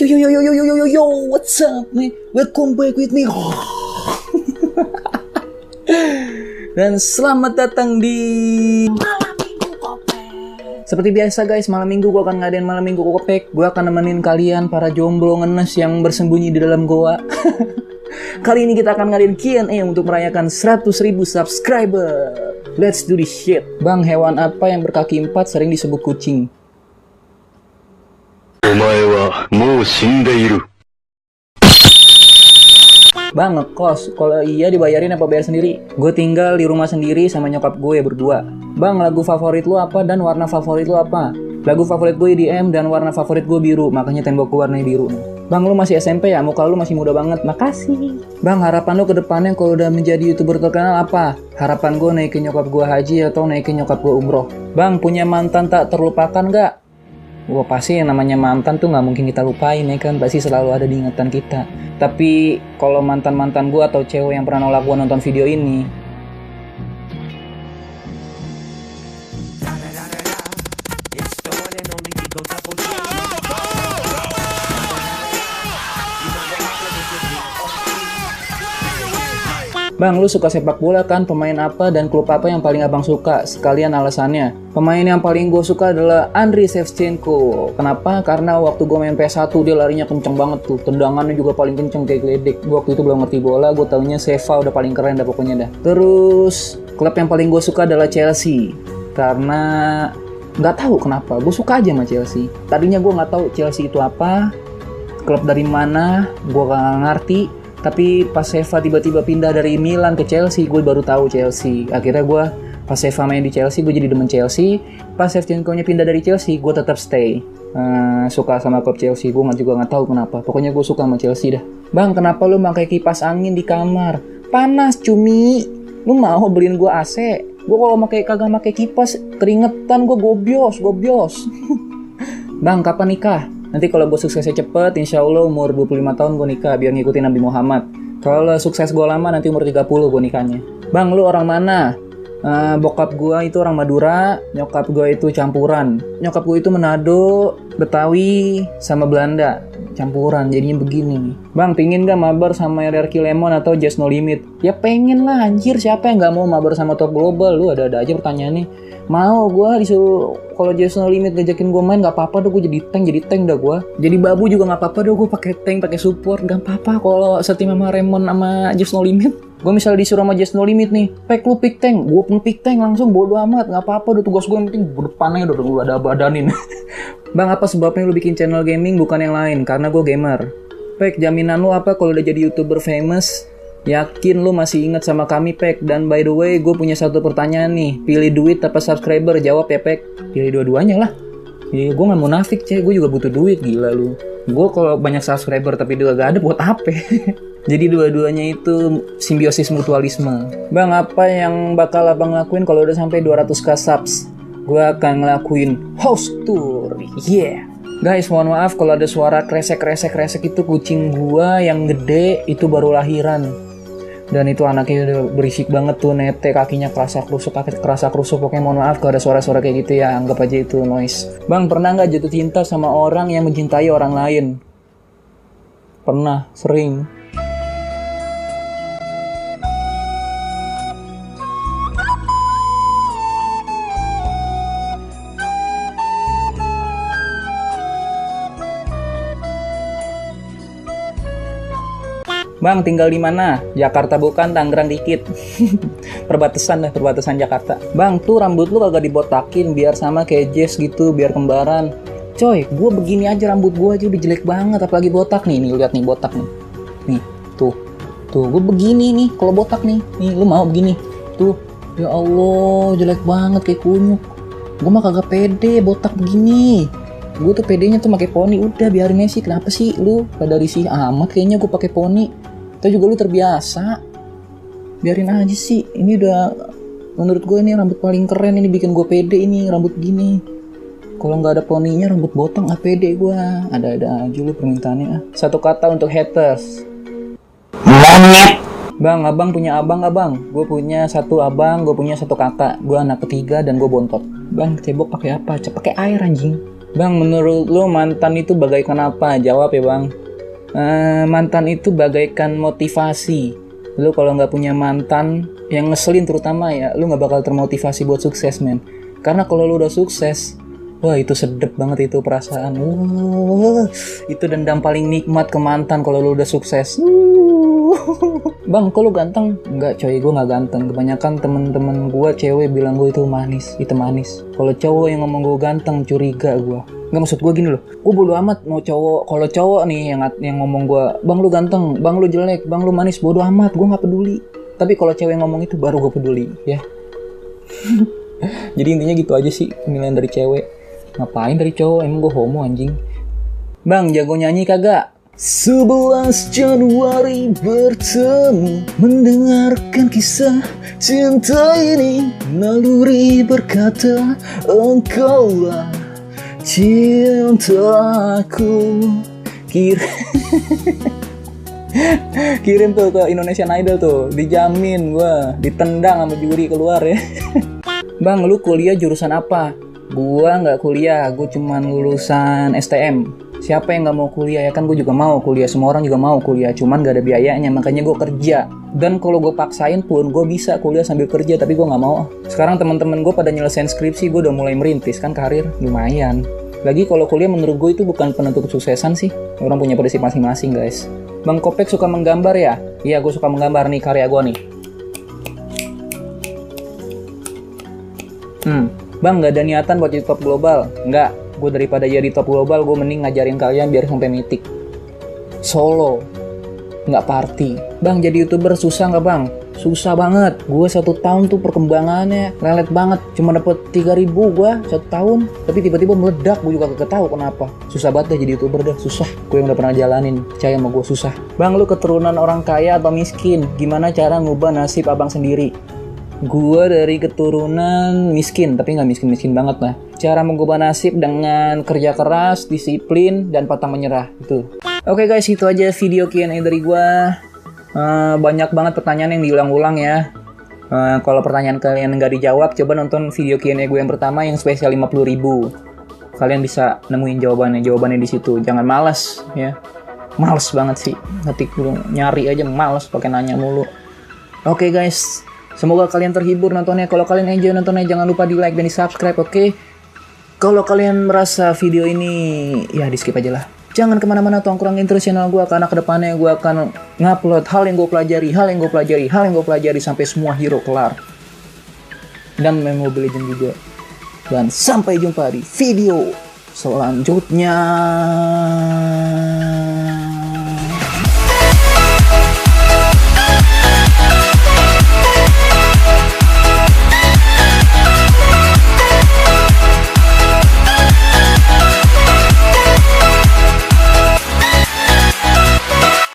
Yo, what's up man? Welcome back with me. Dan selamat datang di Malam Minggu Kopek. Seperti biasa guys, malam minggu gue akan ngadain Malam Minggu Kopek. Gue akan nemenin kalian para jomblo ngenes yang bersembunyi di dalam goa. Kali ini kita akan ngadain Q&A untuk merayakan 100.000 subscriber. Let's do this shit. Bang, hewan apa yang berkaki 4 sering disebut kucing? Bang, ngekos. Kalau iya dibayarin apa bayar sendiri? Gue tinggal di rumah sendiri sama nyokap gue berdua. Bang, lagu favorit lu apa dan warna favorit lu apa? Lagu favorit gue EDM dan warna favorit gue biru, makanya tembok gue warnanya biru. Bang, lu masih SMP ya? Muka lu masih muda banget. Makasih. Bang, harapan lu ke depannya kalau udah menjadi YouTuber terkenal apa? Harapan gue naikin nyokap gue haji atau naikin nyokap gue umroh. Bang, punya mantan tak terlupakan gak? Wah, pasti yang namanya mantan tuh nggak mungkin kita lupain ya kan, pasti selalu ada di ingatan kita. Tapi kalau mantan-mantan gue atau cewek yang pernah nolak gue nonton video ini, Bang, lu suka sepak bola kan? Pemain apa dan klub apa yang paling abang suka? Sekalian alasannya. Pemain yang paling gue suka adalah Andriy Shevchenko. Kenapa? Karena waktu gue main PS1 dia larinya kenceng banget tuh. Tendangannya juga paling kenceng kayak geledek. Gue waktu itu belum ngerti bola, gue taunya Seva udah paling keren dah pokoknya dah. Terus, klub yang paling gue suka adalah Chelsea. Karena nggak tahu kenapa, gue suka aja sama Chelsea. Tadinya gue nggak tahu Chelsea itu apa, klub dari mana, gue nggak ngerti. Tapi pas Seva tiba-tiba pindah dari Milan ke Chelsea, gue baru tahu Chelsea. Akhirnya gue pas Seva main di Chelsea, gue jadi demen Chelsea. Pas Shevchenko-nya pindah dari Chelsea, gue tetap stay. Suka sama klub Chelsea, gue juga nggak tahu kenapa. Pokoknya gue suka sama Chelsea dah. Bang, kenapa lu pakai kipas angin di kamar? Panas cumi. Lu mau beliin gue AC? Gue kalau kagak pakai kipas keringetan, gue gobios. Bang, kapan nikah? Nanti kalau gue suksesnya cepet, insya Allah umur 25 tahun gue nikah biar ngikutin Nabi Muhammad. Kalau sukses gue lama, nanti umur 30 gue nikahnya. Bang, lu orang mana? Bokap gue itu orang Madura, nyokap gue itu campuran. Nyokap gue itu Manado, Betawi, sama Belanda. Campuran, jadinya begini nih. Bang, pingin gak mabar sama RRQ Lemon atau Just No Limit? Ya pengen lah, anjir. Siapa yang gak mau mabar sama Top Global? Lu ada-ada aja pertanyaannya. Mau, gue disuruh kalau Just No Limit ngajakin gue main gak apa-apa dah, gue jadi tank dah gue. Jadi babu juga gak apa-apa dah, gue pakai tank, pakai support, gak apa-apa kalau setim sama Raymond sama Just No Limit. Gue misalnya disuruh sama Just No Limit nih, Pek lu pick tank, gue pun pick tank langsung, bodo amat, gak apa-apa, udah tugas gue yang penting depannya udah ada badanin. Bang, apa sebabnya lu bikin channel gaming bukan yang lain? Karena gue gamer. Pek, jaminan lu apa kalau udah jadi YouTuber famous? Yakin lu masih inget sama kami, Pek? Dan by the way, gue punya satu pertanyaan nih. Pilih duit apa subscriber? Jawab ya, Pek. Pilih dua-duanya lah. Ya, gue gak munafik, gue juga butuh duit, gila lu. Gue kalau banyak subscriber tapi dia gak ada, buat apa? Jadi dua-duanya itu simbiosis mutualisme. Bang, apa yang bakal abang lakuin kalau udah sampai 200k subs? Gue akan ngelakuin host tour, yeah. Guys, mohon maaf kalau ada suara kresek itu kucing gue yang gede itu baru lahiran. Dan itu anaknya udah berisik banget tuh, nete, kakinya kerasa kerusuk, pokoknya mohon maaf kalau ada suara-suara kayak gitu ya, anggap aja itu noise. Bang, pernah nggak jatuh cinta sama orang yang mencintai orang lain? Pernah, sering. Bang, tinggal di mana? Jakarta bukan, Tangerang dikit. perbatasan Jakarta. Bang, tuh rambut lu kagak dibotakin biar sama kayak Jess gitu, biar kembaran. Coy, gue begini aja rambut gue aja udah jelek banget, apalagi botak nih. Nih, lihat nih botak nih. Nih, tuh gue begini nih, kalau botak nih. Nih, lu mau begini? Tuh, ya Allah, jelek banget kayak kunyuk. Gue mah kagak pede botak begini. Gue tuh pedenya tuh pakai poni, udah biarin aja sih. Kenapa sih lu pada risih amat kayaknya gue pakai poni? Atau juga lu terbiasa? Biarin aja sih. Ini udah menurut gue ini rambut paling keren, ini bikin gue pede ini rambut gini. Kalau nggak ada poninya rambut botak nggak pede gue. Ada-ada aja lu permintaannya. Satu kata untuk haters. Monyet. Bang, abang punya abang nggak bang? Gue punya satu abang, gue punya satu kakak. Gue anak ketiga dan gue bontot. Bang, cebok pakai apa? Pakai air anjing. Bang, menurut lo mantan itu bagaikan apa? Jawab ya bang. Mantan itu bagaikan motivasi. Lo kalau nggak punya mantan yang ngeselin terutama ya, lo nggak bakal termotivasi buat sukses men. Karena kalau lo udah sukses, wah itu sedep banget itu perasaan. Wah, itu dendam paling nikmat ke mantan kalau lo udah sukses. Bang, kok lu ganteng? Enggak coy, gue gak ganteng. Kebanyakan temen-temen gue cewek bilang gue itu manis. Kalau cowok yang ngomong gue ganteng, curiga gue. Enggak, maksud gue gini loh, gue bodo amat mau cowok. Kalau cowok nih yang ngomong gue, bang lu ganteng, bang lu jelek, bang lu manis, bodo amat, gue gak peduli. Tapi kalau cewek ngomong itu baru gue peduli ya. Jadi intinya gitu aja sih pemilihan dari cewek. Ngapain dari cowok, emang gue homo anjing. Bang, jago nyanyi kagak? 11 Januari bertemu, mendengarkan kisah cinta ini. Naluri berkata, engkaulah cintaku. Kirim tuh ke Indonesian Idol tuh, dijamin gua ditendang sama juri keluar ya. Bang, lu kuliah jurusan apa? Gua nggak kuliah, gue cuman lulusan STM. Siapa yang gak mau kuliah ya, kan gue juga mau kuliah, semua orang juga mau kuliah, cuman gak ada biayanya, makanya gue kerja. Dan kalau gue paksain pun gue bisa kuliah sambil kerja, tapi gue gak mau. Sekarang teman-teman gue pada nyelesain skripsi, gue udah mulai merintis kan karir, lumayan. Lagi kalau kuliah menurut gue itu bukan penentu kesuksesan sih, orang punya prinsip masing-masing guys. Bang Kopek suka menggambar ya? Iya, gue suka menggambar nih, karya gue nih. Bang, gak ada niatan buat jadi top global? Enggak. Gue daripada jadi top global, gue mending ngajarin kalian biar sampai mitik. Solo, nggak party. Bang, jadi YouTuber susah nggak bang? Susah banget. Gue 1 tahun tuh perkembangannya lelet banget. Cuma dapet 3.000 gue 1 tahun. Tapi tiba-tiba meledak, gue juga gak tahu kenapa. Susah banget deh jadi YouTuber dah, susah. Gue yang udah pernah jalanin, percaya sama gue susah. Bang, lu keturunan orang kaya atau miskin? Gimana cara ngubah nasib abang sendiri? Gue dari keturunan miskin, tapi nggak miskin-miskin banget lah. Cara mengubah nasib dengan kerja keras, disiplin, dan pantang menyerah. Itu. Oke guys, itu aja video Q&A dari gue. Banyak banget pertanyaan yang diulang-ulang ya. Kalau pertanyaan kalian nggak dijawab, coba nonton video Q&A gue yang pertama yang spesial 50.000. Kalian bisa nemuin jawabannya di situ. Jangan malas ya. Males banget sih. Ngetik dulu, nyari aja males pakai nanya mulu. Oke guys. Semoga kalian terhibur nontonnya. Kalau kalian enjoy nontonnya, jangan lupa di like dan di subscribe, oke? Kalau kalian merasa video ini, ya di skip aja lah. Jangan kemana-mana, tongkrongin terus channel gue, karena kedepannya gue akan ngupload hal yang gue pelajari sampai semua hero kelar. Dan main Mobile Legends juga. Dan sampai jumpa di video selanjutnya.